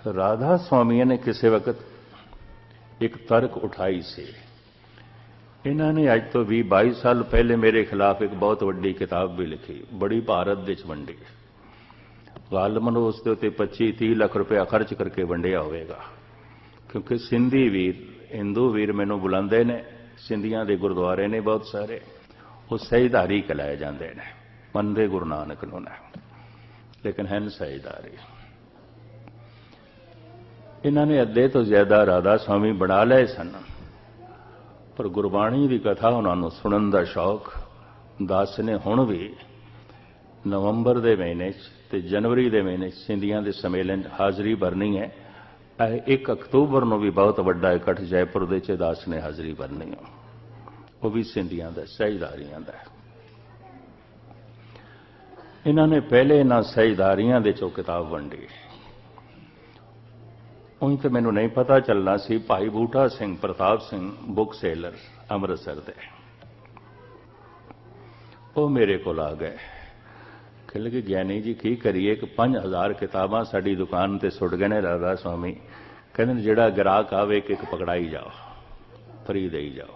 राधा स्वामी ने किसी वक्त एक तर्क उठाई सी। इन्होंने अज तो 20-22 साल पहले मेरे खिलाफ एक बहुत वड्डी किताब भी लिखी, बड़ी भारत विच वंडी। गालमन उसके उत्ते 25-30 लाख रुपया खर्च करके वंडिया होगा, क्योंकि सिंधी वीर हिंदू वीर मैनू बुलाते ने, सिंधियां दे गुरुद्वारे ने बहुत सारे, वो सहीधारी कहलाए जाते हैं, मनते गुरु नानक नूं ने, लेकिन हैं सहीधारी। इन्होंने अद्धे तो ज्यादा राधा स्वामी बना लए सन, पर गुरबाणी की कथा उन्होंने सुनने का शौक दास ने हुण भी नवंबर के महीने ते जनवरी के महीने सिंधियां के सम्मेलन हाज़री भरनी है। 1 अक्तूबर को भी बहुत वड्डा इकट्ठ जयपुर के दास ने हाज़री भरनी है, वो भी सिंधियां का सहीधारियां का। इन्होंने पहले इन्होंने सहीधारियां दे चो किताब वंडी। उंज तो मैनू नहीं पता चलना सी, भाई बूटा सिंह प्रताप सिंह बुक सेलर अमृतसर दे, वो मेरे को आ गए, कह लगे ज्ञानी जी की करिए कि 5000 किताबां साड़ी दुकान ते सुट गए ने राधा स्वामी, कहते जिहड़ा ग्राहक आवे एक पकड़ाई जाओ, फ्री दई जाओ।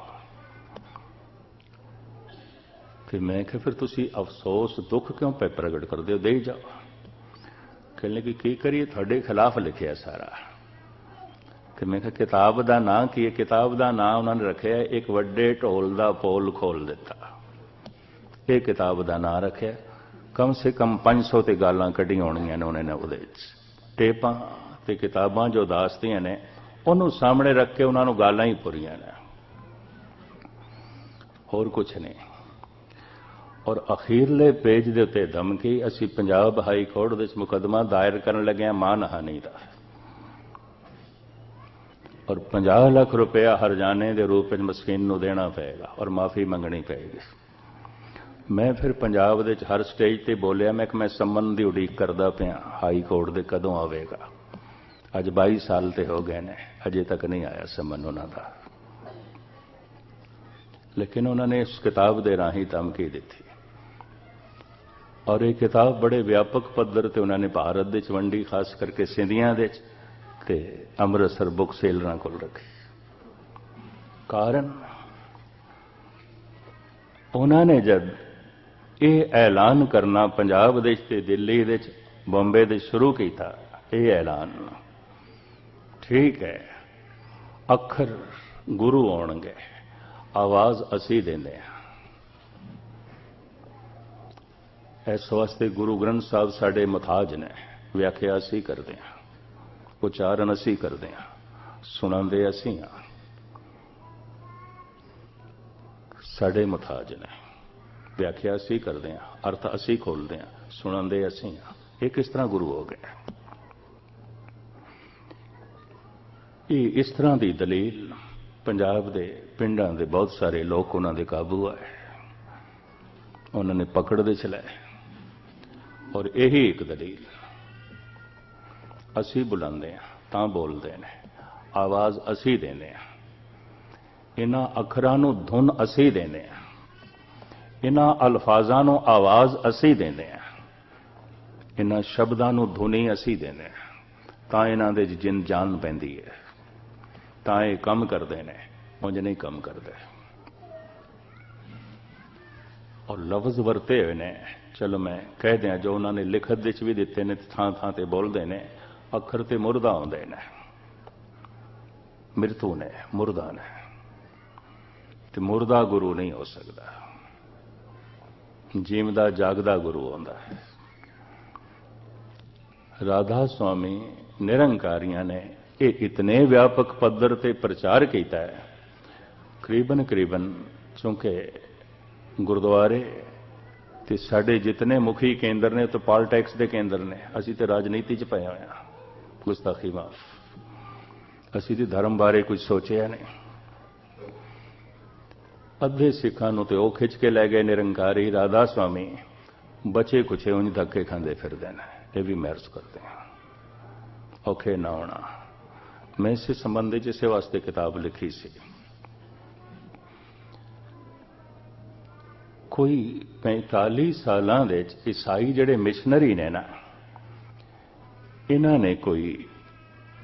फिर मैं कि फिर तुसी अफसोस दुख क्यों पे प्रगट कर दे, दे जाओ। कहने लगे की करिए, थोड़े खिलाफ लिखिया सारा। कि मैं किताब का नाम की है, किताब का नाम उन्होंने रखे एक वड्डे ढोल का पोल खोल दिता, ये किताब का नाम रखे। कम से कम 500 ते गालां कढ़ियां होणियां ने उन्होंने वो टेपां ते किताबां जो दासदियां ने उन्होंने सामने रख के उन्होंने गालां ही पूरियां ने, होर कुछ नहीं। और अखीरले पेज के उत्ते धमकी, असीं पंजाब हाई कोर्ट विच मुकदमा दायर करन लगे मानहानि का, और 50 लाख रुपया हरजाने के रूप में मस्कीन को देना पेगा और माफ़ी मंगनी पेगी। मैं फिर पंजाब दे हर स्टेज पर बोलिया, मैं संबंध की उड़ीक करता पाया हाई कोर्ट के कदों आवेगा। अज 22 साल तो हो गए ने, अजे तक नहीं आया संबंध उन्होंने। लेकिन उन्होंने इस किताब के राही धमकी दी, और ये किताब बड़े व्यापक पद्धर पर उन्होंने भारत विच वंडी, खास करके सिंधियां दे ते अमृतसर बुक सेलर को रखी। कारण उन्होंने जब ये ऐलान करना पंजाब देश ते दिल्ली दे बॉम्बे दे शुरू किया, ये ऐलान ठीक है, अखर गुरु आउणगे, आवाज असी देंदे हां। इस वास्ते गुरु ग्रंथ साहब साडे मुताज ने, व्याख्या असी करते हैं, उचारण असी करते हैं, सुनांदे असी हां, साडे मुताज ने, व्याख्या असी करते हैं, अर्थ असी खोलते हैं, सुनांदे असी हां। ये किस तरह गुरु हो गए? ये इस तरह की दलील पंजाब के पिंडां दे बहुत सारे लोग उन्होंने काबू आए, उन्होंने पकड़ दे चलाए। और यही एक दलील असी बुलाते हैं तां बोलते हैं, आवाज़ असी देने हैं, इन्हां अखरां नूं धुन असी देने हैं, इन्हां अल्फाजां नूं आवाज़ असी देने हैं, इन्हां शब्दां नूं धुनी असी देने हैं, तां इन्हां दे जिन जान पैंदी है, तां ये कम करते हैं, उंज नहीं कम करते। और लफ्ज वरते हुए ने, चलो मैं कह दें जो उन्होंने लिखत विच भी दिते ने, थां थां ते बोलते हैं, अखर ते मुरदा आउंदे ने, मृत्यु ने, मुरदा ने, ते मुरदा गुरु नहीं हो सकता, जीवदा जागदा गुरु आउंदा है। राधा स्वामी निरंकारियां ने ये इतने व्यापक पद्धर ते प्रचार किया है, करीबन चूंकि गुरुद्वारे ते साडे जितने मुखी केंद्र ने तो पॉलिटिक्स के केंद्र ने, असी तो राजनीति च पए होए हां, गुस्ताखी माफ, असी तो धर्म बारे कुछ सोचिया नहीं। अद्धे सिखां नूं ते वो खिंच के लै गए निरंकारी, राधा स्वामी बचे कुछे उंज धक्के खांदे फिरदे ने, ये भी महसूस करते हैं, औखे ना होना। मैं इस संबंधी इस वास्ते किताब लिखी सी। कोई 45 सालों के ईसाई जिहड़े मिशनरी ने ना, इन्होंने कोई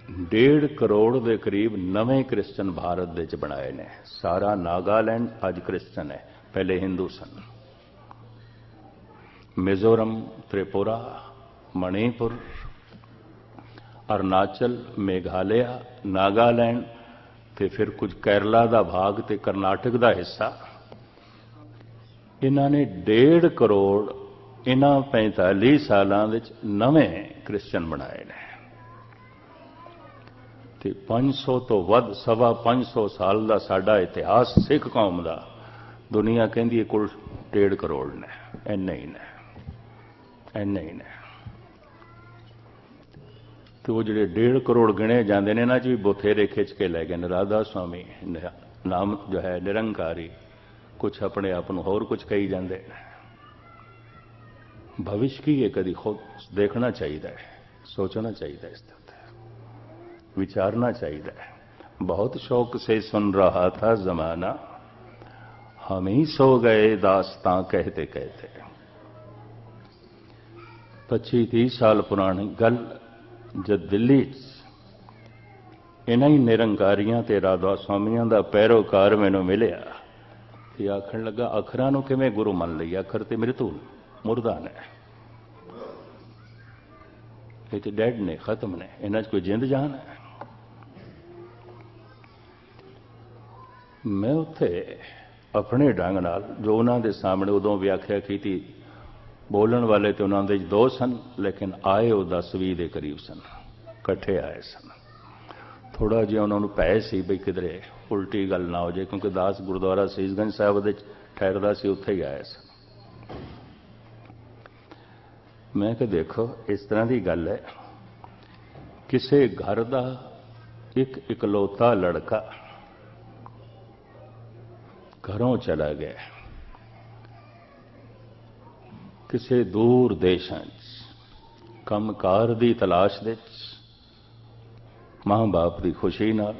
1.5 करोड़ के करीब नवे क्रिश्चन भारत दे च बनाए ने। सारा नागालैंड अज क्रिश्चन है, पहले हिंदू सन। मिजोरम, त्रिपुरा, मणिपुर, अरुणाचल, मेघालय, नागालैंड ते फिर कुछ केरला का भाग ते करनाटक का हिस्सा, इन्होंने 1.5 करोड़ इन्हां 45 सालों नवे क्रिश्चन बनाए ने। 500 तो वध, 550 साल का साडा इतिहास सिख कौम का, दुनिया कहती है कुल 1.5 करोड़ ने। इन्ने ही ने, इन्ने ही ने। तो वो जो 1.5 करोड़ गिने जाते हैं, इन्होंने भी बथेरे खिंच के लै गए। राधा स्वामी नाम जो है निरंकारी, कुछ अपने आप को होर कुछ कही जाते। भविष्य की है, कभी खुद देखना चाहिए, सोचना चाहिए, इस विचारना चाहिए। बहुत शौक से सुन रहा था जमाना, हम ही सो गए दास्तां कहते कहते। 25-30 साल पुरानी गल, जब दिल्ली इन्हां ही निरंकारियां ते राधा स्वामियां दा पैरोकार मैनूं मिलिया ते आखण लगा, अखरां नूं किवें गुरु मन लईए? अखर ते मृत्यु मुर्दा ने, ये तो डैड ने, खत्म ने, इन्हां च कोई जिंद जान है? मैं उत्थे अपने ढंग नाल जो उन्होंने सामने उदों व्याख्या की थी, बोलन वाले तो उन्होंने 2 सन, लेकिन आए वो 10-20 के करीब सन, कट्ठे आए सन। थोड़ा जिहा उन्होंने भय सी बई किधरे उल्टी गल ना हो जाए, क्योंकि दास गुरुद्वारा सीसगंज साहब दे ठहरदा सी, उत्थे ही आए सन। मैं कि देखो इस तरह की गल है, किसी घर का एक इकलौता लड़का घरों चला गया, किसी दूर देशों कंमकार की तलाश दे, मां बाप की खुशी नाल,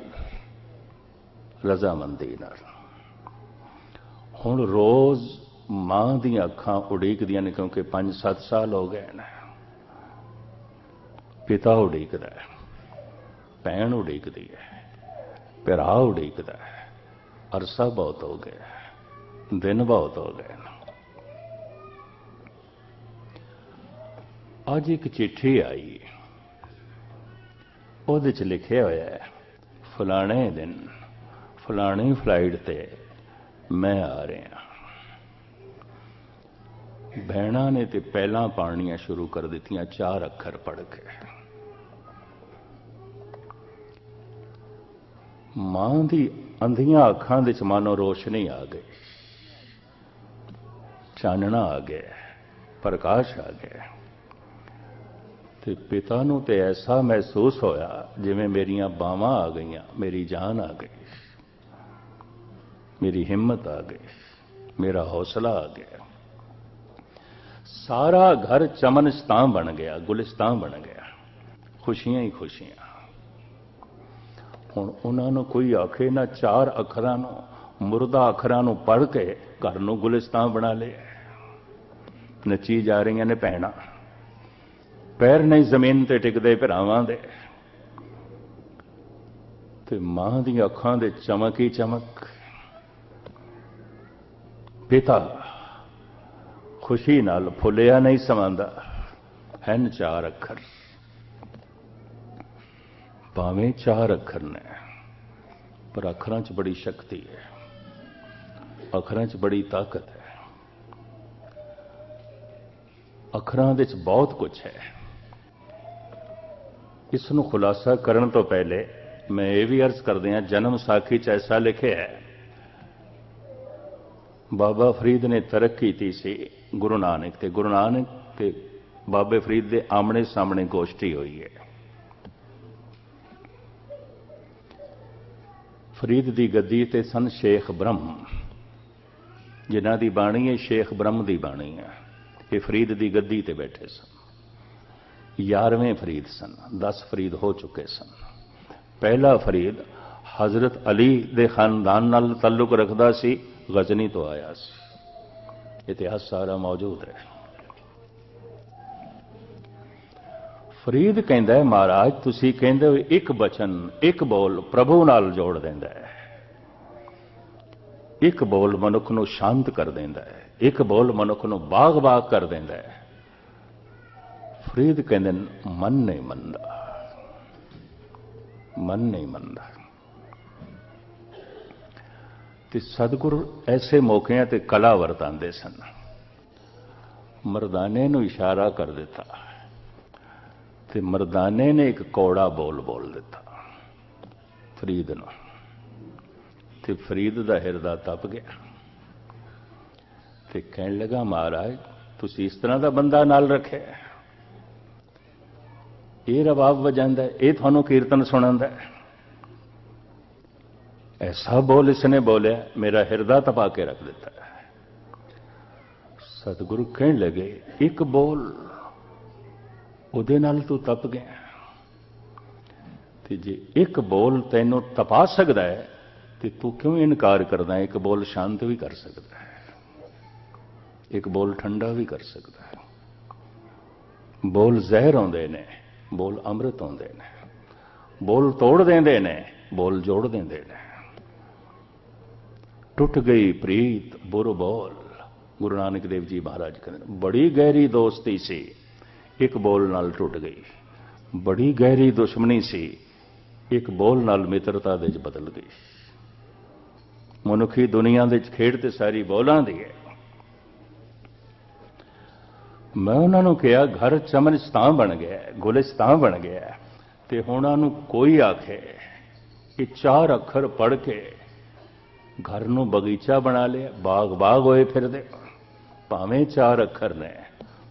रजामंदी नाल। हुण रोज मां दी अखां उड़ीकदियां ने, क्योंकि 5-7 साल हो गए ने। पिता उड़ीकदा है, भैन उड़ीकदी है, भरा उड़ीकदा है। अरसा बहुत हो गया, दिन बहुत हो गए। अज एक चिट्ठी आई, उहदे च लिखिया होया है, फलाने दिन फलानी फ्लाइट ते मैं आ रहा। भैणां ने तो पहलां पाणियां शुरू कर दित्तियां 4 अखर पढ़ के। मां दी अंधियां अखां दे च मानो रोशनी आ गई, चानना आ गया, प्रकाश आ गया। ते पिता नूं ते ऐसा महसूस होया जिवें मेरियां बावां आ गईयां, मेरी जान आ गई, मेरी हिम्मत आ गई, मेरा हौसला आ गया। सारा घर चमनस्तां बन गया, गुलिस्तां बन गया, खुशियां ही खुशियां। हुण उन्हां नूं कोई आखे ना 4 अखरां नूं, मुर्दा अखरां नूं पढ़ के घर नूं गुलिस्तां बना लिया। नची जा रही ने भैणां, पैर नहीं जमीन ते टिकदे भरावां दे, ते मां दी अखां दे चमक ही चमक। पिता खुशी नाल फुलिया नहीं समांदा, हैन 4 अखर, भावें 4 अखर ने, पर अखरां च बड़ी शक्ति है, अखरां च बड़ी ताकत है, अखरां दे च बहुत कुछ है। इसनूं खुलासा करन तो पहले मैं ये भी अर्ज कर दिया, जन्म साखी च ऐसा लिखे है, बाबा फरीद ने तरक्की की सी गुरु नानक ते, गुरु नानक ते बाबे फरीद के आमने सामने गोष्ठी हुई है। फरीद की गद्दी ते सन शेख ब्रह्म, जिन्हां दी बाणी है शेख ब्रह्म की बाणी है। ये फरीद की गद्दी ते बैठे सन, 11वें फरीद सन, 10 फरीद हो चुके सन। पहला फरीद हजरत अली दे खानदान नाल तल्लुक रखदा सी, गजनी तो आया सी, इतिहास सारा मौजूद है। ਫਰੀਦ ਕਹਿੰਦਾ ਹੈ, ਮਹਾਰਾਜ ਤੁਸੀਂ ਕਹਿੰਦੇ ਹੋ ਇੱਕ ਬਚਨ ਇੱਕ ਬੋਲ ਪ੍ਰਭੂ ਨਾਲ ਜੋੜ ਦਿੰਦਾ ਹੈ, ਇੱਕ ਬੋਲ ਮਨੁੱਖ ਨੂੰ ਸ਼ਾਂਤ ਕਰ ਦਿੰਦਾ ਹੈ, ਇੱਕ ਬੋਲ ਮਨੁੱਖ ਨੂੰ ਬਾਗ-ਬਾਗ ਕਰ ਦਿੰਦਾ ਹੈ। ਫਰੀਦ ਕਹਿੰਦੇ ਮਨ ਨਹੀਂ ਮੰਨਦਾ, ਮਨ ਨਹੀਂ ਮੰਨਦਾ। ਤੇ ਸਤਿਗੁਰੂ ਐਸੇ ਮੌਕਿਆਂ ਤੇ ਕਲਾ ਵਰਤਾਉਂਦੇ ਸਨ। ਮਰਦਾਨੇ ਨੂੰ ਇਸ਼ਾਰਾ ਕਰ ਦਿੱਤਾ ਤੇ ਮਰਦਾਨੇ ਨੇ ਇੱਕ ਕੌੜਾ ਬੋਲ ਦਿੱਤਾ ਫਰੀਦ ਨੂੰ, ਤੇ ਫਰੀਦ ਦਾ ਹਿਰਦਾ ਤਪ ਗਿਆ ਤੇ ਕਹਿਣ ਲੱਗਾ, ਮਹਾਰਾਜ ਤੁਸੀਂ ਇਸ ਤਰ੍ਹਾਂ ਦਾ ਬੰਦਾ ਨਾਲ ਰੱਖਿਆ, ਇਹ ਰਬਾਬ ਵਜਾਂਦਾ, ਇਹ ਤੁਹਾਨੂੰ ਕੀਰਤਨ ਸੁਣਾਉਂਦਾ, ऐसा बोल इसने बोलिया, मेरा हिरदा तपा के रख देता है। सतगुरु कहने लगे, एक बोल उहदे नाल तू तप गया, ते जे एक बोल तैनों तपा सकता है तो तू क्यों इनकार करदा? एक बोल शांत भी कर सकता है, एक बोल ठंडा भी कर सकता है। बोल जहर आउंदे ने, बोल अमृत आउंदे ने, बोल तोड़ देंदे ने, बोल जोड़ देंदे ने। टुट गई प्रीत बुर बोल, गुरु नानक देव जी महाराज कहते बड़ी गहरी दोस्ती सी, एक बोल नाल टुट गई। बड़ी गहरी दुश्मनी सी, एक बोल नाल मित्रता दे बदल गई। मनुखी दुनिया दे खेड ते सारी बोलां दी है। मैं उन्होंने कहा घर चमनस्तान बन गया, गुलिस्तान बन गया, ते हुण उन्होंने कोई आखे कि 4 अखर पढ़ के घर नूं बगीचा बना लिया, बाग बाग होए फिरदे, भावें 4 अखर ने,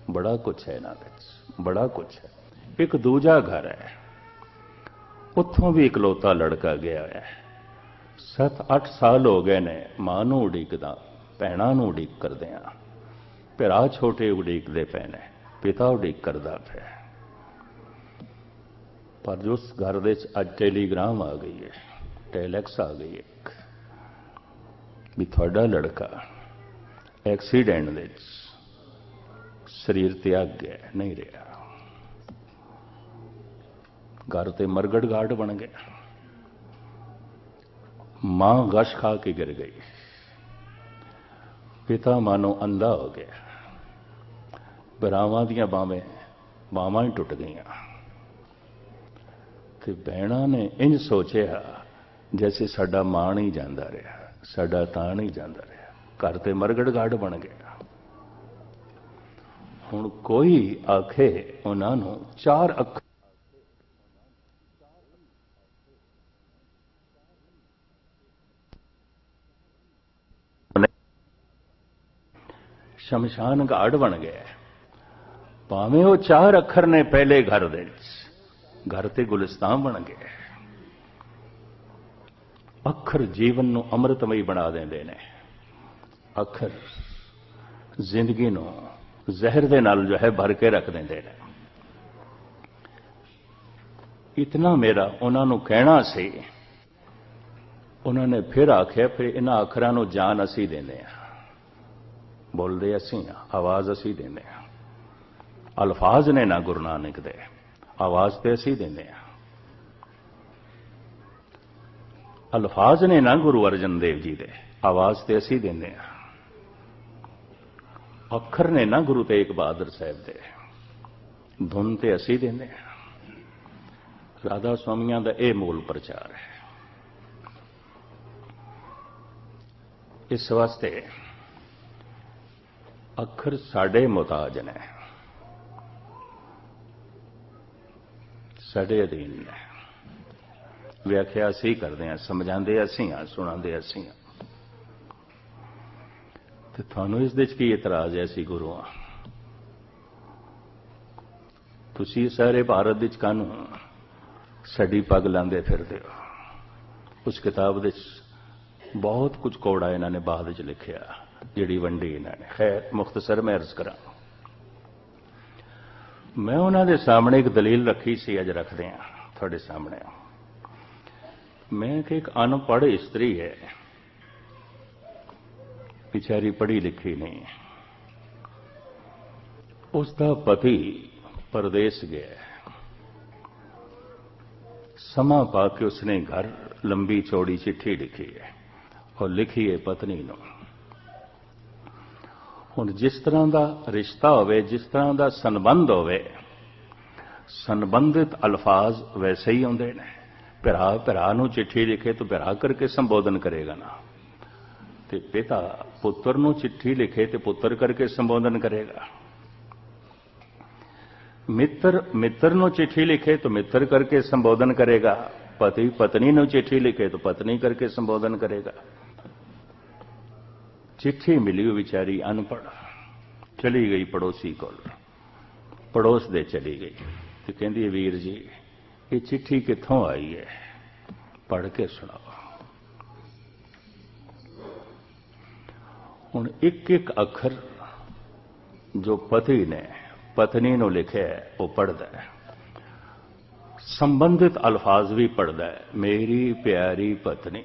बड़ा कुछ है इन्हां विच, बड़ा कुछ है। एक दूजा घर है, उत्थों भी इकलौता लड़का गया है, 7-8 साल हो गए ने मां नूं उड़ीकदा, भैणां नूं उड़ीक करदिआं, भरा छोटे उड़ीकदे पए ने, पिता उड़ीक करदा पिआ। पर उस घर दे च अज टेलीग्राम आ गई है, टेलैक्स आ गई है भी थोड़ा लड़का एक्सीडेंट दे शरीर त्याग गया, नहीं रहा। घर ते मरगड़ गार्ड बन गया, मां गश खा के गिर गई, पिता मानो अंधा हो गया, भरावां दियां बावां ही टुट गई। ते भैणां ने इंज सोचिया जैसे साडा मान ही जांदा रहा, साडा ताण ही जांदा रहा, घर ते मरगड़ गार्ड बन गया। हुण कोई आखे उन्होंने 4 अखर शमशान घाट बन गया, भावें वो 4 अखर ने पहले घर दे, घर ते गुलिस्तान बन गया। अखर जीवन नूं अमृतमई बना देंदे ने, अखर जिंदगी नूं जहर दे नाल जो है भर के रख देंदे ने। इतना मेरा उन्होंने कहना सी, उन्होंने फिर आख्या फिर इन्हां अखरां नूं जान असी देंदे आ, बोलदे असी आ, आवाज असी देंदे आ। अल्फाज ने ना गुरु नानक दे, आवाज ते असी देंदे आ। अल्फाज ने ना गुरु अर्जन देव जी दे, आवाज ते असी देंदे आ। अखर ने ना गुरु तेग बहादुर साहब दे, धुन ते असी देंदे आ। राधा स्वामियां दा यह मूल प्रचार है। इस वास्ते अखर साडे मुताज ने, साडे अधीन ने, व्याख्या असी करते हैं, समझाते असी हाँ, सुनाते असी हाँ। तो थानू इस दे की इतराज है? असी गुरु हाँ, तुसी सारे भारत विच कानू साडी पग लांदे फिरदे हो। उस किताब दे बहुत कुछ कौड़ा इन्होंने बाद च लिखिया, जिहड़ी वंडी इन्होंने। खैर मुख्तसर मैं अर्ज करा, मैं उन्होंने सामने एक दलील रखी सी, अज रखते हैं थोड़े सामने। मैं कि एक अनपढ़ स्त्री है, बेचारी पढ़ी लिखी नहीं, उसका पति परदेश गया, समा पा के उसने घर लंबी चौड़ी चिट्ठी लिखी है और लिखी है पत्नी नूं। हुण जिस तरह का रिश्ता होवे, जिस तरह का संबंध होवे, संबंधित अल्फाज वैसे ही आउंदे ने। भरा भरा नूं चिट्ठी लिखे तो भरा करके संबोधन करेगा ना, ते पिता पुत्र नूं चिट्ठी लिखे तो पुत्र करके संबोधन करेगा। मित्र मित्र नूं चिट्ठी लिखे तो मित्र करके संबोधन करेगा। पति पत्नी नूं चिट्ठी लिखे तो पत्नी करके संबोधन करेगा। चिट्ठी मिली हुई बेचारी अनपढ़ चली गई पड़ोसी कोल, पड़ोस दे चली गई तो कहंदी वीर जी ये चिट्ठी कित्थों आई है, पढ़ के सुनाओ। हुण एक एक अखर जो पति ने पत्नी नूं लिखे है वो पढ़दा है, संबंधित अल्फाज भी पढ़दा है। मेरी प्यारी पत्नी,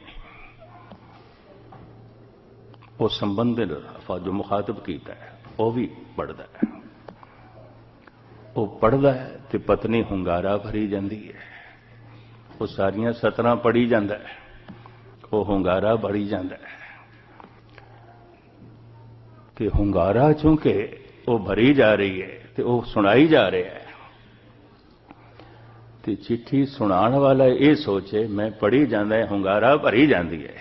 वो संबंधित अल्फाज जो मुखातब कीता है वो भी पढ़दा है। वो पढ़दा है तो पत्नी हुंगारा भरी जाती है। वो सारियां सतरां पढ़ी जाता है, वो हुंगारा भरी जाता है कि हुंगारा चूंकि वो भरी जा रही है तो वो सुनाई जा रहा है। तो चिट्ठी सुनाने वाला ये सोचे मैं पढ़ी जाता है, हुंगारा भरी जाती है,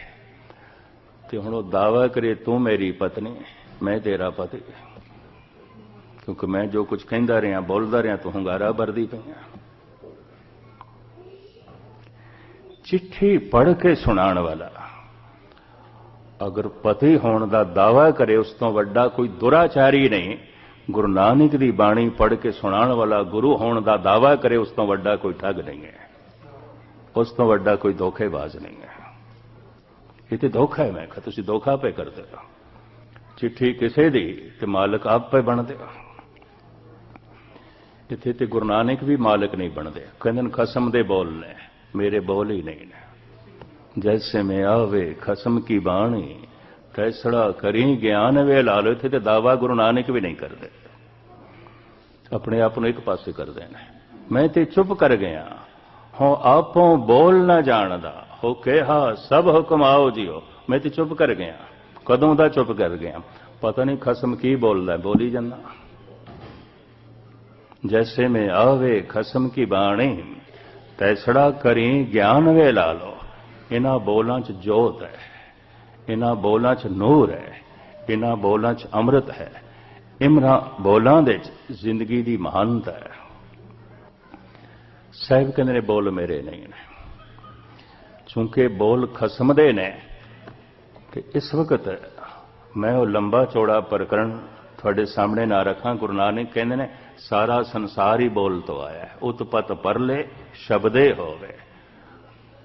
तो हुण वो दावा करे तू मेरी पत्नी मैं तेरा पति, क्योंकि मैं जो कुछ कहता रहा बोलता रहा तो हुंगारा भरदी पई। चिट्ठी पढ़ के सुनाने वाला अगर पति होने का दावा करे उस तो वड्डा कोई दुराचारी नहीं। गुरु नानक की बाणी पढ़ के सुनाने वाला गुरु होने का दावा करे उस तो वड्डा कोई ठग नहीं है, उस तो वड्डा कोई धोखेबाज नहीं है। ये तो धोखा है। मैं कहा तुसीं धोखा पे करते हो। चिट्ठी किसे दी ते मालक आप पे बनते हो। इत्थे ते गुरु नानक भी मालक नहीं बनते, कहंदे ने खसम दे बोल ने, मेरे बोल ही नहीं ने। जैसे में आवे खसम की बाणी फैसला करी ज्ञान वे ला लो। इत्थे ते दावा गुरु नानक भी नहीं करते, अपने आप एक पासे कर देना। मैं ते चुप कर गया हो आपों बोल ना जानदा हो कहा सब हुक्म आओ जियो। मैं तो चुप कर गया। कदों दा चुप कर गया, पता नहीं खसम की बोलदा, बोली जाना। जैसे में आवे खसम की बाणी तैसड़ा करी ज्ञान वे ला लो। इन्हां बोलां च जोत है, इन्हां बोलां च नूर है, इन्हां बोलां च अमृत है, इन्हां बोलां दे जिंदगी दी महानता है। साहिब कहंदे ने बोल मेरे नहीं ने, चूंकि बोल खसम दे ने। ते इस वक्त मैं वो लंबा चौड़ा प्रकरण थोड़े सामने ना रखा। गुरु नानक कहंदे ने सारा संसार ही बोल तो आया है। उत्पत परले शब्दे होवे,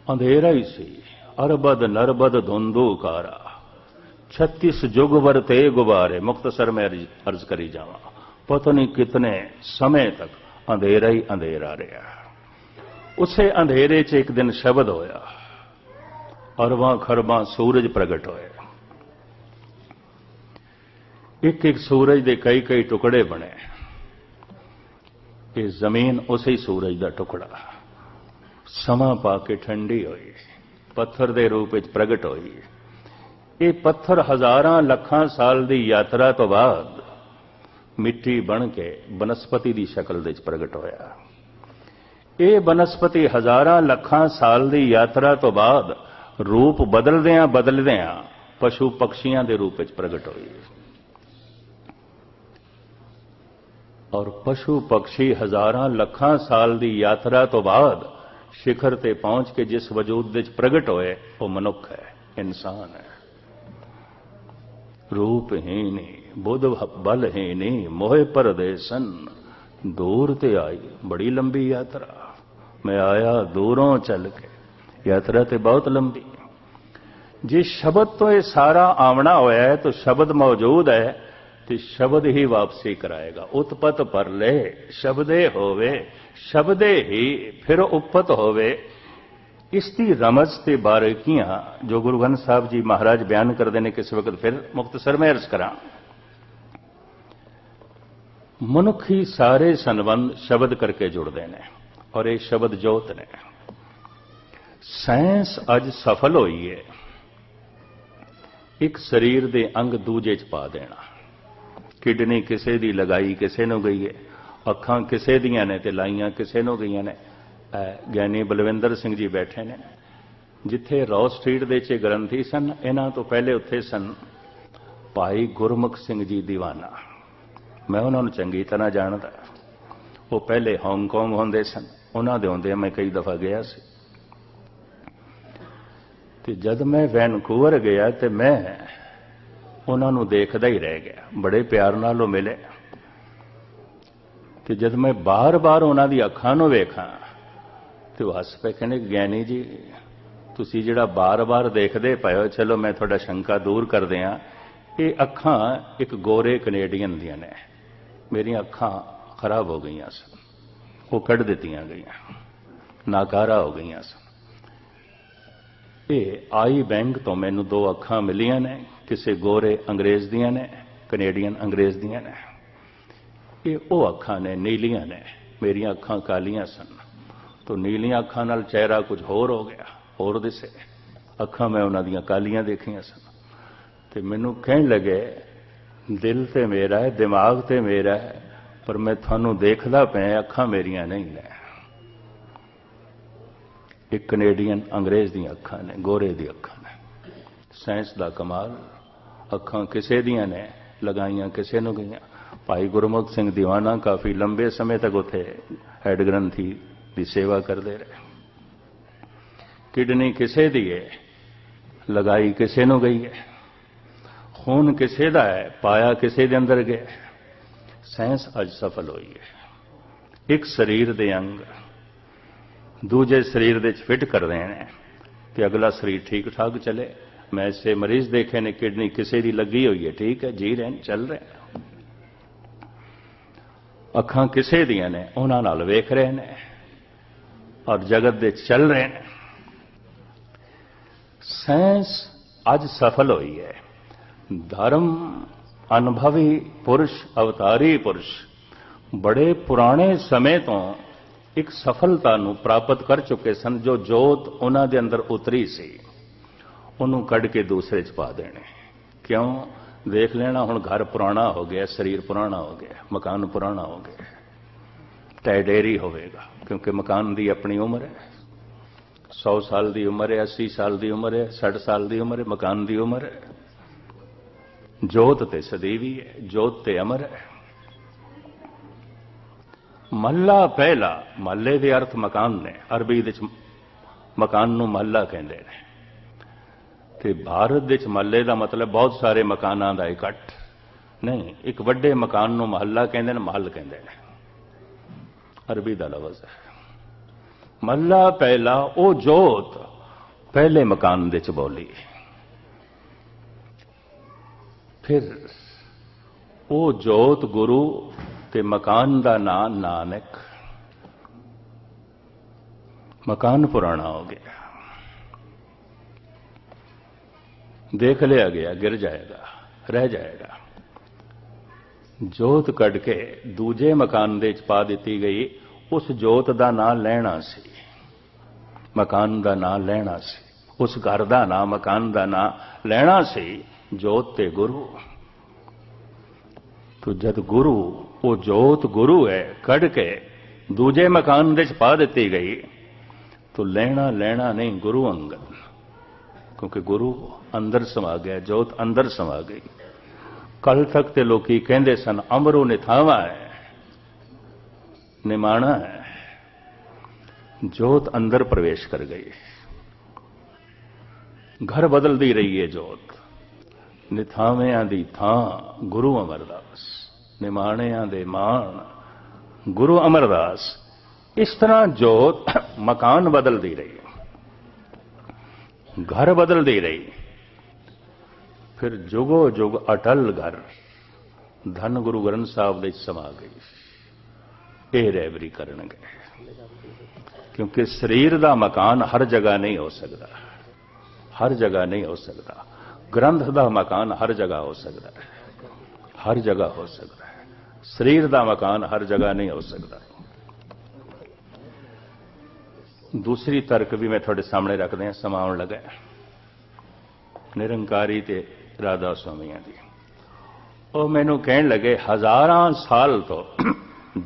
अंधेरा ही सी अरबद नरबद धुंधुकारा, 36 जुग वरते गुबारे। मुख्तसर में अर्ज करी जावा, पता नहीं कितने समय तक अंधेरा ही अंधेरा रहा। उसे अंधेरे च एक दिन शब्द होया, अरबां खरबां सूरज प्रगट होए। एक एक सूरज के कई कई टुकड़े बने। ये जमीन उसे ही सूरज का टुकड़ा समा पा के ठंडी हुई, पत्थर के रूप में प्रगट हुई। ये पत्थर हजारां लखां साल की यात्रा तो बाद मिट्टी बन के बनस्पति की शक्ल दे प्रगट होया। ये बनस्पति हजारां लखां साल की यात्रा तो बाद रूप बदलदियां पशु पक्षियों के रूप में प्रगट हुई। और पशु पक्षी हजारां लखां साल की यात्रा तो बाद शिखर ते पहुंच के जिस वजूद विच प्रगट होए वो मनुख है, इंसान है। रूपहीनी बुध बलहीनी मोहे परदेसन, दूर ते आई। बड़ी लंबी यात्रा, मैं आया दूरों चल के, यात्रा ते बहुत लंबी। जिस शब्द तो ये सारा आवना होया है तो शब्द मौजूद है तो शब्द ही वापसी कराएगा। उत्पत परले शब्दे होवे, शब्दे ही फिर उपत होवे। इसकी रमज ते बारीकियां जो गुरु ग्रंथ साहब जी महाराज बयान कर देने किस वक्त फिर मुख्तसर में अर्ज करा। मनुखी सारे संबंध शब्द करके जुड़ते हैं और ये शब्द जोत ने। ਸਾਇੰਸ ਅੱਜ ਸਫਲ ਹੋਈ ਹੈ ਇੱਕ ਸਰੀਰ ਦੇ ਅੰਗ ਦੂਜੇ 'ਚ ਪਾ ਦੇਣਾ। ਕਿਡਨੀ ਕਿਸੇ ਦੀ ਲਗਾਈ ਕਿਸੇ ਨੂੰ ਗਈ ਹੈ, ਅੱਖਾਂ ਕਿਸੇ ਦੀਆਂ ਨੇ ਤੇ ਲਾਈਆਂ ਕਿਸੇ ਨੂੰ ਗਈਆਂ ਨੇ। ਗਿਆਨੀ ਬਲਵਿੰਦਰ ਸਿੰਘ ਜੀ ਬੈਠੇ ਨੇ, ਜਿੱਥੇ ਰੌ ਸਟਰੀਟ ਦੇ 'ਚ ਗ੍ਰੰਥੀ ਸਨ, ਇਹਨਾਂ ਤੋਂ ਪਹਿਲੇ ਉੱਥੇ ਸਨ ਭਾਈ ਗੁਰਮੁਖ ਸਿੰਘ ਜੀ ਦੀਵਾਨਾ। ਮੈਂ ਉਹਨਾਂ ਨੂੰ ਚੰਗੀ ਤਰ੍ਹਾਂ ਜਾਣਦਾ। ਉਹ ਪਹਿਲੇ ਹਾਂਗਕਾਂਗ ਹੁੰਦੇ ਸਨ, ਉਹਨਾਂ ਦੇ ਹੁੰਦੇ ਮੈਂ ਕਈ ਦਫਾ ਗਿਆ ਸੀ। ਤੇ ਜਦ ਮੈਂ ਵੈਨਕੂਵਰ ਗਿਆ ਤੇ ਮੈਂ ਉਹਨਾਂ ਨੂੰ ਦੇਖਦਾ ਹੀ ਰਹਿ ਗਿਆ। ਬੜੇ ਪਿਆਰ ਨਾਲ ਉਹ ਮਿਲੇ ਤੇ ਜਦ ਮੈਂ ਬਾਰ-ਬਾਰ ਉਹਨਾਂ ਦੀ ਅੱਖਾਂ ਨੂੰ ਵੇਖਾਂ ਤੇ ਉਹ ਹੱਸ ਪਏ, ਕਹਿੰਦੇ ਗਿਆਨੀ ਜੀ ਤੁਸੀਂ ਜਿਹੜਾ ਬਾਰ-ਬਾਰ ਦੇਖਦੇ ਪਏ ਹੋ, ਚਲੋ ਮੈਂ ਤੁਹਾਡਾ ਸ਼ੰਕਾ ਦੂਰ ਕਰਦੇ ਹਾਂ, ਇਹ ਅੱਖਾਂ ਇੱਕ ਗੋਰੇ ਕੈਨੇਡੀਅਨ ਦੀਆਂ ਨੇ। ਮੇਰੀਆਂ ਅੱਖਾਂ ਖਰਾਬ ਹੋ ਗਈਆਂ ਸਨ, ਉਹ ਕੱਢ ਦਿੱਤੀਆਂ ਗਈਆਂ, ਨਾਕਾਰਾ ਹੋ ਗਈਆਂ ਸਨ। ਇਹ ਆਈ ਬੈਂਕ ਤੋਂ ਮੈਨੂੰ 2 ਅੱਖਾਂ ਮਿਲੀਆਂ ਨੇ, ਕਿਸੇ ਗੋਰੇ ਅੰਗਰੇਜ਼ ਦੀਆਂ ਨੇ, ਕੈਨੇਡੀਅਨ ਅੰਗਰੇਜ਼ ਦੀਆਂ ਨੇ। ਇਹ ਉਹ ਅੱਖਾਂ ਨੇ, ਨੀਲੀਆਂ ਨੇ। ਮੇਰੀਆਂ ਅੱਖਾਂ ਕਾਲੀਆਂ ਸਨ, ਤੋਂ ਨੀਲੀਆਂ ਅੱਖਾਂ ਨਾਲ ਚਿਹਰਾ ਕੁਝ ਹੋਰ ਹੋ ਗਿਆ, ਹੋਰ ਦਿਸੇ। ਅੱਖਾਂ ਮੈਂ ਉਹਨਾਂ ਦੀਆਂ ਕਾਲੀਆਂ ਦੇਖੀਆਂ ਸਨ ਤੇ ਮੈਨੂੰ ਕਹਿਣ ਲੱਗੇ ਦਿਲ ਤੇ ਮੇਰਾ ਹੈ, ਦਿਮਾਗ ਤੇ ਮੇਰਾ ਹੈ, ਪਰ ਮੈਂ ਤੁਹਾਨੂੰ ਦੇਖਦਾ ਪਿਆ, ਅੱਖਾਂ ਮੇਰੀਆਂ ਨਹੀਂ ਨੇ। ਇੱਕ ਕੈਨੇਡੀਅਨ ਅੰਗਰੇਜ਼ ਦੀਆਂ ਅੱਖਾਂ ਨੇ, ਗੋਰੇ ਦੀ ਅੱਖਾਂ ਨੇ। ਸਾਇੰਸ ਦਾ ਕਮਾਲ। ਅੱਖਾਂ ਕਿਸੇ ਦੀਆਂ ਨੇ, ਲਗਾਈਆਂ ਕਿਸੇ ਨੂੰ ਗਈਆਂ। ਭਾਈ ਗੁਰਮੁਖ ਸਿੰਘ ਦੀਵਾਨਾ ਕਾਫੀ ਲੰਬੇ ਸਮੇਂ ਤੱਕ ਉੱਥੇ ਹੈਡ ਗ੍ਰੰਥੀ ਦੀ ਸੇਵਾ ਕਰਦੇ ਰਹੇ। ਕਿਡਨੀ ਕਿਸੇ ਦੀ ਹੈ, ਲਗਾਈ ਕਿਸੇ ਨੂੰ ਗਈ ਹੈ। ਖੂਨ ਕਿਸੇ ਦਾ ਹੈ, ਪਾਇਆ ਕਿਸੇ ਦੇ ਅੰਦਰ ਗਿਆ। ਸਾਇੰਸ ਅੱਜ ਸਫਲ ਹੋਈ ਹੈ। ਇੱਕ ਸਰੀਰ ਦੇ ਅੰਗ ਦੂਜੇ ਸਰੀਰ ਦੇ 'ਚ ਫਿੱਟ ਕਰ ਰਹੇ ਨੇ ਤੇ ਅਗਲਾ ਸਰੀਰ ਠੀਕ ਠਾਕ ਚਲੇ। ਮੈਂ ਇਸੇ ਮਰੀਜ਼ ਦੇਖੇ ਨੇ, ਕਿਡਨੀ ਕਿਸੇ ਦੀ ਲੱਗੀ ਹੋਈ ਹੈ, ਠੀਕ ਹੈ, ਜੀ ਰਹੇ ਨੇ, ਚੱਲ ਰਹੇ। ਅੱਖਾਂ ਕਿਸੇ ਦੀਆਂ ਨੇ, ਉਹਨਾਂ ਨਾਲ ਵੇਖ ਰਹੇ ਨੇ ਔਰ ਜਗਤ ਦੇ ਚੱਲ ਰਹੇ ਨੇ। ਸਾਇੰਸ ਅੱਜ ਸਫਲ ਹੋਈ ਹੈ। ਧਰਮ ਅਨੁਭਵੀ ਪੁਰਸ਼, ਅਵਤਾਰੀ ਪੁਰਸ਼ ਬੜੇ ਪੁਰਾਣੇ ਸਮੇਂ ਤੋਂ ਇੱਕ ਸਫਲਤਾ ਨੂੰ ਪ੍ਰਾਪਤ ਕਰ ਚੁੱਕੇ ਸਨ। ਜੋ ਜੋਤ ਉਹਨਾਂ ਦੇ ਅੰਦਰ ਉਤਰੀ ਸੀ, ਉਹਨੂੰ ਕੱਢ ਕੇ ਦੂਸਰੇ 'ਚ ਪਾ ਦੇਣੇ। ਕਿਉਂ? ਦੇਖ ਲੈਣਾ ਹੁਣ ਘਰ ਪੁਰਾਣਾ ਹੋ ਗਿਆ, ਸਰੀਰ ਪੁਰਾਣਾ ਹੋ ਗਿਆ, ਮਕਾਨ ਪੁਰਾਣਾ ਹੋ ਗਿਆ, ਟੈਡੇਰੀ ਹੋਵੇਗਾ, ਕਿਉਂਕਿ ਮਕਾਨ ਦੀ ਆਪਣੀ ਉਮਰ ਹੈ। 100 ਸਾਲ ਦੀ ਉਮਰ ਹੈ, 80 ਸਾਲ ਦੀ ਉਮਰ ਹੈ, 60 ਸਾਲ ਦੀ ਉਮਰ ਹੈ, ਮਕਾਨ ਦੀ ਉਮਰ ਹੈ। ਜੋਤ ਤੇ ਸਦੀਵੀ ਹੈ, ਜੋਤ ਤੇ ਅਮਰ ਹੈ। ਮਹੱਲਾ ਪਹਿਲਾ, ਮਹੱਲੇ ਦੇ ਅਰਥ ਮਕਾਨ ਨੇ। ਅਰਬੀ ਵਿੱਚ ਮਕਾਨ ਨੂੰ ਮਹੱਲਾ ਕਹਿੰਦੇ ਨੇ ਤੇ ਭਾਰਤ ਵਿੱਚ ਮਹੱਲੇ ਦਾ ਮਤਲਬ ਬਹੁਤ ਸਾਰੇ ਮਕਾਨਾਂ ਦਾ ਇਕੱਠ ਨਹੀਂ। ਇੱਕ ਵੱਡੇ ਮਕਾਨ ਨੂੰ ਮਹੱਲਾ ਕਹਿੰਦੇ ਨੇ, ਮਹੱਲ ਕਹਿੰਦੇ ਨੇ, ਅਰਬੀ ਦਾ ਲਫ਼ਜ਼ ਹੈ। ਮਹੱਲਾ ਪਹਿਲਾ, ਉਹ ਜੋਤ ਪਹਿਲੇ ਮਕਾਨ ਦੇ 'ਚ ਬੋਲੀ। ਫਿਰ ਉਹ ਜੋਤ ਗੁਰੂ ਤੇ ਮਕਾਨ ਦਾ ਨਾਂ ਨਾਨਕ। ਮਕਾਨ ਪੁਰਾਣਾ ਹੋ ਗਿਆ, ਦੇਖ ਲਿਆ ਗਿਆ, ਗਿਰ ਜਾਏਗਾ, ਰਹਿ ਜਾਏਗਾ। ਜੋਤ ਕੱਢ ਕੇ ਦੂਜੇ ਮਕਾਨ ਦੇ 'ਚ ਪਾ ਦਿੱਤੀ ਗਈ। ਉਸ ਜੋਤ ਦਾ ਨਾਂ ਲੈਣਾ ਸੀ, ਮਕਾਨ ਦਾ ਨਾਂ ਲੈਣਾ ਸੀ, ਉਸ ਘਰ ਦਾ ਨਾਂ, ਮਕਾਨ ਦਾ ਨਾਂ ਲੈਣਾ ਸੀ। ਜੋਤ ਤੇ ਗੁਰੂ। ਤੋ ਜਦ ਗੁਰੂ, ਉਹ ਜੋਤ ਗੁਰੂ ਹੈ, ਕੱਢ ਕੇ ਦੂਜੇ ਮਕਾਨ ਦੇ 'ਚ ਪਾ ਦਿੱਤੀ ਗਈ, ਤੋ ਲੈਣਾ ਨਹੀਂ, ਗੁਰੂ ਅੰਗਦ। ਕਿਉਂਕਿ ਗੁਰੂ ਅੰਦਰ ਸਮਾ ਗਿਆ, ਜੋਤ ਅੰਦਰ ਸਮਾ ਗਈ। ਕੱਲ ਤੱਕ ਤੇ ਲੋਕੀ ਕਹਿੰਦੇ ਸਨ ਅਮਰੋ ਨਿਥਾਵਾ ਹੈ, ਨਿਮਾਣਾ ਹੈ। ਜੋਤ ਅੰਦਰ ਪ੍ਰਵੇਸ਼ ਕਰ ਗਈ। ਘਰ ਬਦਲਦੀ ਰਹੀ ਹੈ ਜੋਤ। ਨਿਥਾਵਿਆਂ ਦੀ ਥਾਂ ਗੁਰੂ ਅਮਰਦਾਸ, ਨਿਮਾਣਿਆਂ ਦੇ ਮਾਣ ਗੁਰੂ ਅਮਰਦਾਸ। ਇਸ ਤਰ੍ਹਾਂ ਜੋਤ ਮਕਾਨ ਬਦਲਦੀ ਰਹੀ, ਘਰ ਬਦਲਦੀ ਰਹੀ। ਫਿਰ ਜੁਗੋ ਜੁਗ ਅਟਲ ਘਰ ਧੰਨ ਗੁਰੂ ਗ੍ਰੰਥ ਸਾਹਿਬ ਦੇ ਸਮਾ ਗਈ। ਇਹ ਰਹਿਬਰੀ ਕਰਨਗੇ, ਕਿਉਂਕਿ ਸਰੀਰ ਦਾ ਮਕਾਨ ਹਰ ਜਗ੍ਹਾ ਨਹੀਂ ਹੋ ਸਕਦਾ, ਹਰ ਜਗ੍ਹਾ ਨਹੀਂ ਹੋ ਸਕਦਾ। ਗ੍ਰੰਥ ਦਾ ਮਕਾਨ ਹਰ ਜਗ੍ਹਾ ਹੋ ਸਕਦਾ ਹੈ, ਹਰ ਜਗ੍ਹਾ ਹੋ ਸਕਦਾ ਹੈ। ਸਰੀਰ ਦਾ ਮਕਾਨ ਹਰ ਜਗ੍ਹਾ ਨਹੀਂ ਹੋ ਸਕਦਾ। दूसरी तर्क भी मैं थोड़े सामने रख दें, समा आउण लगा। निरंकारी ते राधा स्वामियां दी ਉਹ ਮੈਨੂੰ ਕਹਿਣ ਲੱਗੇ, ਹਜ਼ਾਰਾਂ ਸਾਲ ਤੋਂ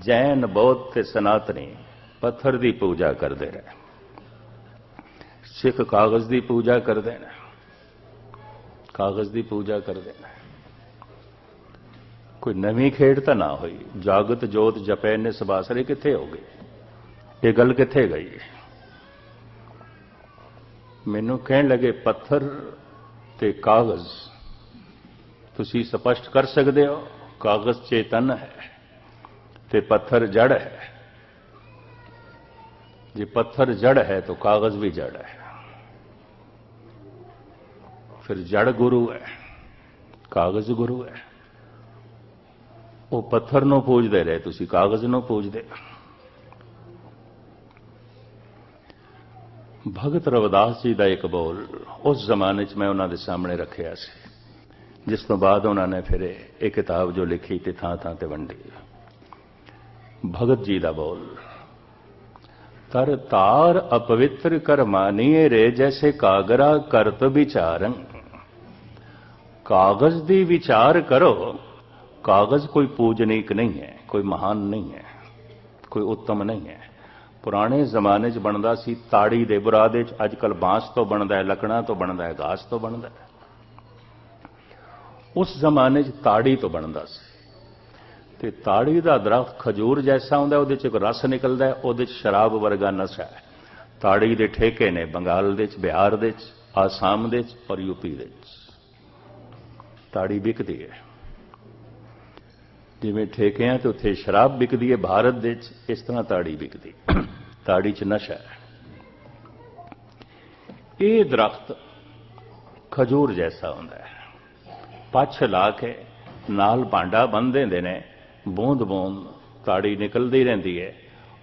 ਜੈਨ ਬੌਧ ਤੇ ਸਨਾਤਨੀ ਪੱਥਰ ਦੀ ਪੂਜਾ ਕਰਦੇ ਰਹੇ, ਸਿੱਖ ਕਾਗਜ਼ ਦੀ ਪੂਜਾ ਕਰਦੇ ਨੇ, ਕਾਗਜ਼ ਦੀ ਪੂਜਾ ਕਰਦੇ ਨੇ। ਕੋਈ ਨਵੀਂ ਖੇਡ ਤਾਂ ਨਾ ਹੋਈ। ਜਾਗਤ ਜੋਤ ਜਪੈ ਨੇ ਸਬਾਸਰੇ ਕਿੱਥੇ ਹੋ ਗਈ? ਇਹ ਗੱਲ ਕਿੱਥੇ ਗਈ? ਮੈਨੂੰ ਕਹਿਣ ਲੱਗੇ, ਪੱਥਰ ਤੇ ਕਾਗਜ਼ ਤੁਸੀਂ ਸਪਸ਼ਟ ਕਰ ਸਕਦੇ ਹੋ? ਕਾਗਜ਼ ਚੇਤਨ ਹੈ ਤੇ ਪੱਥਰ ਜੜ ਹੈ। ਜੇ ਪੱਥਰ ਜੜ ਹੈ ਤਾਂ ਕਾਗਜ਼ ਵੀ ਜੜ ਹੈ। ਫਿਰ ਜੜ ਗੁਰੂ ਹੈ, ਕਾਗਜ਼ ਗੁਰੂ ਹੈ। ਉਹ ਪੱਥਰ ਨੂੰ ਪੂਜਦੇ ਰਹੇ, ਤੁਸੀਂ ਕਾਗਜ਼ ਨੂੰ ਪੂਜਦੇ। ਭਗਤ ਰਵਿਦਾਸ ਜੀ ਦਾ ਇੱਕ ਬੋਲ ਉਸ ਜ਼ਮਾਨੇ 'ਚ ਮੈਂ ਉਹਨਾਂ ਦੇ ਸਾਹਮਣੇ ਰੱਖਿਆ ਸੀ, ਜਿਸ ਤੋਂ ਬਾਅਦ ਉਹਨਾਂ ਨੇ ਫਿਰ ਇਹ ਕਿਤਾਬ ਜੋ ਲਿਖੀ ਤੇ ਥਾਂ ਥਾਂ ਤੇ ਵੰਡੀ। ਭਗਤ ਜੀ ਦਾ ਬੋਲ, ਤਰ ਤਾਰ ਅਪਵਿੱਤਰ ਕਰ ਮਾਨੀਏ ਰੇ ਜੈਸੇ ਕਾਗਰਾ ਕਰਤ ਵਿਚਾਰੰ। ਕਾਗਜ਼ ਦੀ ਵਿਚਾਰ ਕਰੋ। ਕਾਗਜ਼ ਕੋਈ ਪੂਜਨੀਕ ਨਹੀਂ ਹੈ, ਕੋਈ ਮਹਾਨ ਨਹੀਂ ਹੈ, ਕੋਈ ਉੱਤਮ ਨਹੀਂ ਹੈ। ਪੁਰਾਣੇ ਜ਼ਮਾਨੇ 'ਚ ਬਣਦਾ ਸੀ ਤਾੜੀ ਦੇ ਬੁਰਾਦੇ 'ਚ, ਅੱਜ ਕੱਲ੍ਹ ਬਾਂਸ ਤੋਂ ਬਣਦਾ ਹੈ, ਲੱਕੜਾਂ ਤੋਂ ਬਣਦਾ ਹੈ, ਘਾਸ ਤੋਂ ਬਣਦਾ ਹੈ। ਉਸ ਜ਼ਮਾਨੇ 'ਚ ਤਾੜੀ ਤੋਂ ਬਣਦਾ ਸੀ ਤੇ ਤਾੜੀ ਦਾ ਦਰਖਤ ਖਜੂਰ ਜੈਸਾ ਹੁੰਦਾ, ਉਹਦੇ 'ਚ ਇੱਕ ਰਸ ਨਿਕਲਦਾ ਹੈ, ਉਹਦੇ 'ਚ ਸ਼ਰਾਬ ਵਰਗਾ ਨਸ਼ਾ ਹੈ। ਤਾੜੀ ਦੇ ਠੇਕੇ ਨੇ ਬੰਗਾਲ ਦੇ 'ਚ, ਬਿਹਾਰ ਦੇ 'ਚ, ਆਸਾਮ ਦੇ 'ਚ ਔਰ ਯੂਪੀ ਦੇ 'ਚ। ਤਾੜੀ ਵਿਕਦੀ ਹੈ। ਜਿਵੇਂ ਠੇਕਿਆਂ ਤੇ ਉੱਥੇ ਸ਼ਰਾਬ ਵਿਕਦੀ ਹੈ ਭਾਰਤ ਦੇ 'ਚ, ਇਸ ਤਰ੍ਹਾਂ ਤਾੜੀ ਵਿਕਦੀ। ਤਾੜੀ 'ਚ ਨਸ਼ਾ ਹੈ। ਇਹ ਦਰਖਤ ਖਜੂਰ ਜੈਸਾ ਹੁੰਦਾ ਹੈ। ਪੱਛ ਲਾ ਕੇ ਨਾਲ ਭਾਂਡਾ ਬੰਨ੍ਹ ਦਿੰਦੇ ਨੇ, ਬੂੰਦ ਬੂੰਦ ਤਾੜੀ ਨਿਕਲਦੀ ਰਹਿੰਦੀ ਹੈ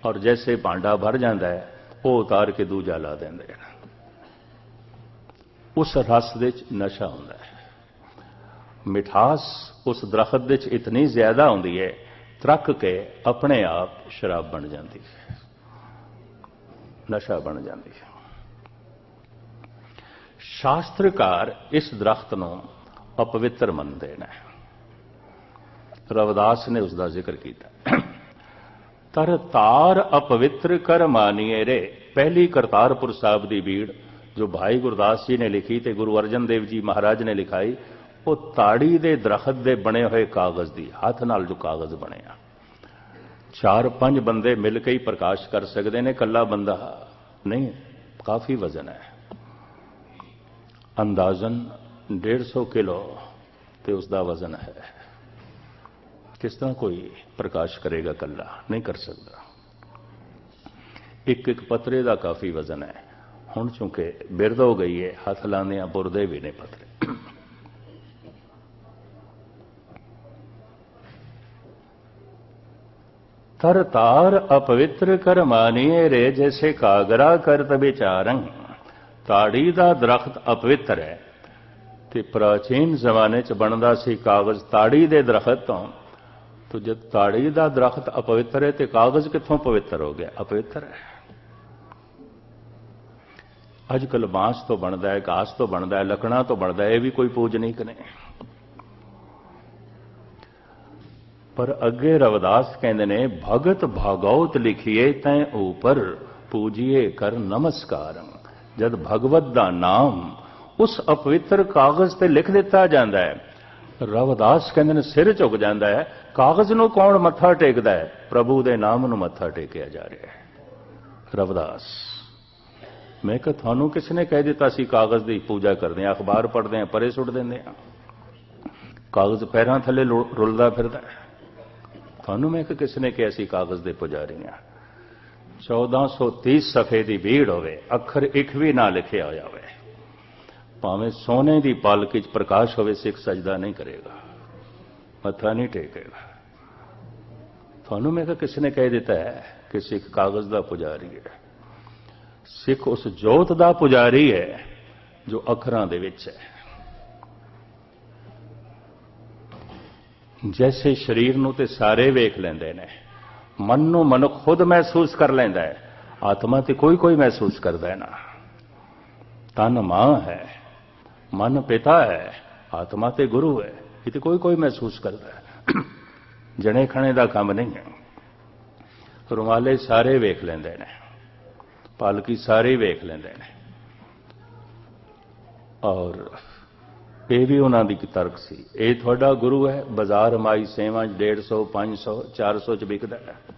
ਔਰ ਜੈਸੇ ਭਾਂਡਾ ਭਰ ਜਾਂਦਾ ਹੈ ਉਹ ਉਤਾਰ ਕੇ ਦੂਜਾ ਲਾ ਦਿੰਦੇ ਨੇ। ਉਸ ਰਸ ਦੇ 'ਚ ਨਸ਼ਾ ਹੁੰਦਾ ਹੈ। ਮਿਠਾਸ ਉਸ ਦਰਖਤ ਦੇ 'ਚ ਇਤਨੀ ਜ਼ਿਆਦਾ ਹੁੰਦੀ ਹੈ, ਤਰਕ ਕੇ ਆਪਣੇ ਆਪ ਸ਼ਰਾਬ ਬਣ ਜਾਂਦੀ ਹੈ, ਨਸ਼ਾ ਬਣ ਜਾਂਦੀ ਹੈ। ਸ਼ਾਸਤਰਕਾਰ ਇਸ ਦਰਖਤ ਨੂੰ ਅਪਵਿੱਤਰ ਮੰਨਦੇ ਨੇ। ਰਵਿਦਾਸ ਨੇ ਉਸ ਦਾ ਜ਼ਿਕਰ ਕੀਤਾ। ਤਰ ਤਾਰ ਅਪਵਿੱਤਰ ਕਰ ਮਾਨੀਏ ਰੇ। ਪਹਿਲੀ ਕਰਤਾਰਪੁਰ ਸਾਹਿਬ ਦੀ ਬੀੜ ਜੋ ਭਾਈ ਗੁਰਦਾਸ ਜੀ ਨੇ ਲਿਖੀ ਤੇ ਗੁਰੂ ਅਰਜਨ ਦੇਵ ਜੀ ਮਹਾਰਾਜ ਨੇ ਲਿਖਾਈ, ਉਹ ਤਾੜੀ ਦੇ ਦਰਖਤ ਦੇ ਬਣੇ ਹੋਏ ਕਾਗਜ਼ ਦੀ, ਹੱਥ ਨਾਲ ਜੋ ਕਾਗਜ਼ ਬਣਿਆ। 4-5 ਬੰਦੇ ਮਿਲ ਕੇ ਹੀ ਪ੍ਰਕਾਸ਼ ਕਰ ਸਕਦੇ ਨੇ, ਇਕੱਲਾ ਬੰਦਾ ਨਹੀਂ। ਕਾਫੀ ਵਜ਼ਨ ਹੈ, ਅੰਦਾਜ਼ਨ 150 ਕਿਲੋ ਤੇ ਉਸ ਦਾ ਵਜ਼ਨ ਹੈ। ਕਿਸ ਤਰ੍ਹਾਂ ਕੋਈ ਪ੍ਰਕਾਸ਼ ਕਰੇਗਾ? ਇਕੱਲਾ ਨਹੀਂ ਕਰ ਸਕਦਾ। ਇੱਕ ਇੱਕ ਪੱਤਰੇ ਦਾ ਕਾਫੀ ਵਜ਼ਨ ਹੈ। ਹੁਣ ਚੂੰਕਿ ਬਿਰਧ ਹੋ ਗਈ ਹੈ, ਹੱਥ ਲਾਉਂਦਿਆਂ ਬੁਰਦੇ ਵੀ ਨੇ ਪੱਤਰੇ। ਤਰ ਤਾਰ ਅਪਵਿੱਤਰ ਕਰ ਮਾਨੀਏ ਰੇ ਜੈਸੇ ਕਾਗਰਾ ਕਰਤ ਵਿਚਾਰੰ। ਤਾੜੀ ਦਾ ਦਰਖਤ ਅਪਵਿੱਤਰ ਹੈ ਤੇ ਪ੍ਰਾਚੀਨ ਜ਼ਮਾਨੇ 'ਚ ਬਣਦਾ ਸੀ ਕਾਗਜ਼ ਤਾੜੀ ਦੇ ਦਰਖਤ ਤੋਂ। ਤੋ ਜਦ ਤਾੜੀ ਦਾ ਦਰਖਤ ਅਪਵਿੱਤਰ ਹੈ ਤੇ ਕਾਗਜ਼ ਕਿੱਥੋਂ ਪਵਿੱਤਰ ਹੋ ਗਿਆ? ਅਪਵਿੱਤਰ ਹੈ। ਅੱਜ ਕੱਲ੍ਹ ਬਾਂਸ ਤੋਂ ਬਣਦਾ ਹੈ, ਘਾਸ ਤੋਂ ਬਣਦਾ ਹੈ, ਲੱਕੜਾਂ ਤੋਂ ਬਣਦਾ ਹੈ, ਇਹ ਵੀ ਕੋਈ ਪੂਜਨੀਕ ਨਹੀਂ। ਪਰ ਅੱਗੇ ਰਵਿਦਾਸ ਕਹਿੰਦੇ ਨੇ, ਭਗਤ ਭਾਗਵਤ ਲਿਖੀਏ ਤੈਂ ਉਪਰ ਪੂਜੀਏ ਕਰ ਨਮਸਕਾਰ। ਜਦ ਭਗਵਤ ਦਾ ਨਾਮ ਉਸ ਅਪਵਿੱਤਰ ਕਾਗਜ਼ ਤੇ ਲਿਖ ਦਿੱਤਾ ਜਾਂਦਾ ਹੈ, ਰਵਿਦਾਸ ਕਹਿੰਦੇ ਨੇ ਸਿਰ ਝੁਕ ਜਾਂਦਾ ਹੈ। ਕਾਗਜ਼ ਨੂੰ ਕੌਣ ਮੱਥਾ ਟੇਕਦਾ ਹੈ? ਪ੍ਰਭੂ ਦੇ ਨਾਮ ਨੂੰ ਮੱਥਾ ਟੇਕਿਆ ਜਾ ਰਿਹਾ ਹੈ। ਰਵਿਦਾਸ, ਮੈਂ ਕਿਹਾ ਤੁਹਾਨੂੰ ਕਿਸ ਨੇ ਕਹਿ ਦਿੱਤਾ ਸੀ ਕਾਗਜ਼ ਦੀ ਪੂਜਾ ਕਰਦੇ ਹਾਂ? ਅਖਬਾਰ ਪੜ੍ਹਦੇ ਹਾਂ, ਪਰੇ ਸੁੱਟ ਦਿੰਦੇ ਹਾਂ, ਕਾਗਜ਼ ਪੈਰਾਂ ਥੱਲੇ ਰੁਲਦਾ ਫਿਰਦਾ ਹੈ। ਤੁਹਾਨੂੰ ਮੈਂ ਕਿਹਾ ਕਿਸ ਨੇ ਕਿਹਾ ਸੀ ਕਾਗਜ਼ ਦੇ ਪੁਜਾਰੀ ਹਾਂ? 1430 ਸਫ਼ੇ ਦੀ ਭੀੜ ਹੋਵੇ, ਅੱਖਰ ਇੱਕ ਵੀ ਨਾ ਲਿਖਿਆ ਹੋਇਆ ਹੋਵੇ, ਭਾਵੇਂ ਸੋਨੇ ਦੀ ਪਾਲਕੀ 'ਚ ਪ੍ਰਕਾਸ਼ ਹੋਵੇ, ਸਿੱਖ ਸਜਦਾ ਨਹੀਂ ਕਰੇਗਾ, ਮੱਥਾ ਨਹੀਂ ਟੇਕੇਗਾ। ਤੁਹਾਨੂੰ ਮੈਂ ਕਿਹਾ ਕਿਸ ਨੇ ਕਹਿ ਦਿੱਤਾ ਹੈ ਕਿ ਸਿੱਖ ਕਾਗਜ਼ ਦਾ ਪੁਜਾਰੀ ਹੈ? ਸਿੱਖ ਉਸ ਜੋਤ ਦਾ ਪੁਜਾਰੀ ਹੈ ਜੋ ਅੱਖਰਾਂ ਦੇ ਵਿੱਚ ਹੈ। ਜੈਸੇ ਸਰੀਰ ਨੂੰ ਤੇ ਸਾਰੇ ਵੇਖ ਲੈਂਦੇ ਨੇ, ਮਨ ਨੂੰ ਮਨੁੱਖ ਖੁਦ ਮਹਿਸੂਸ ਕਰ ਲੈਂਦਾ ਹੈ, आत्मा तो कोई कोई महसूस करता है ना। तन मां है, मन पिता है, आत्मा ते गुरु है, ये तो कोई कोई महसूस करता है। जने खने का काम नहीं है। रुमाले सारे वेख लेंदे ने, पालकी सारे वेख लेंदे ने, और ये भी उन्होंने की तर्क सी। ये थोड़ा गुरु है, बाजार माई सेवा 150 500 400 च बिकदा है।